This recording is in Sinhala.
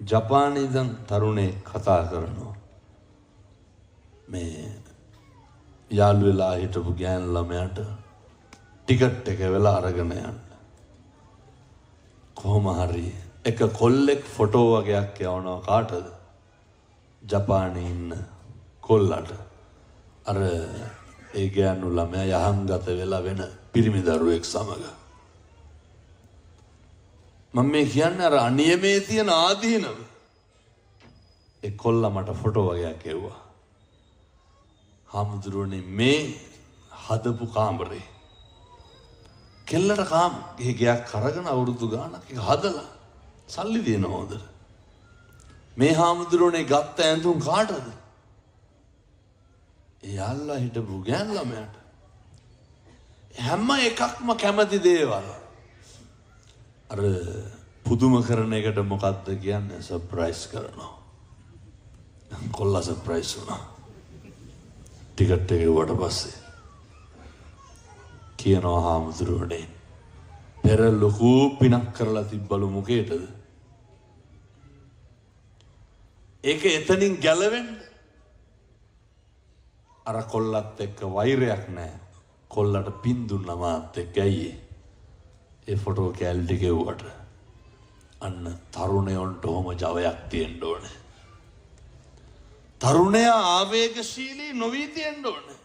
ජපානයේ ඉඳන් තරුණේ කතා කරනවා මේ යාළු වෙලා හිටපු ගෑන් ළමයාට ටිකට් එක වෙලා අරගෙන යන්න. කොහොම හරි එක කොල්ලෙක් ෆොටෝ වගේක් යවනවා කාටද? ජපානයේ ඉන්න කොල්ලට. අර ඒ ගෑනු ළමයා යහංගත වෙලා වෙන පිරිමි දරුවෙක් සමග. මම මේ කියන්නේ අර අනියමේ තියෙන ආදීනව. ඒ කොල්ලා මට ෆොටෝ වගේක් එව්වා. හාමුදුරුවනේ මේ හදපු කාමරේ කෙල්ලට ගයක් අරගෙන අවුරුදු ගානක් ඒක හදලා සල්ලි දෙන හොඳට. මේ හාමුදුරුවනේ ගත්ත ඇඳුම් කාටද? ඒ යාළුවා හිටපු ගෑන් ළමයාට. හැම එකක්ම කැමති දේවල්. අර පුදුම කරන එකට මොකද්ද කියන්නේ? සර්ප්‍රයිස් කරනවා. කොල්ලා සර්ප්‍රයිස් වුණා. ටිකට් එක වට පස්සේ කියනවා හාමුදුරුවනේ පෙර ලොකු පිනක් කරලා තිබ්බලු මොකේද? ඒක එතනින් ගැලවෙන්න අර කොල්ලත් එක්ක වෛරයක් නැහැ. කොල්ලට පින් දුන්නා මාත් එක්ක. ඇයි ඒ ෆොටෝ කැල්ටි ටික එව්වට? අන්න තරුණයන්ට ඔහොම ජවයක් තියෙන්න ඕනේ. තරුණයා ආවේගශීලී නොවී තියෙන්න ඕනේ.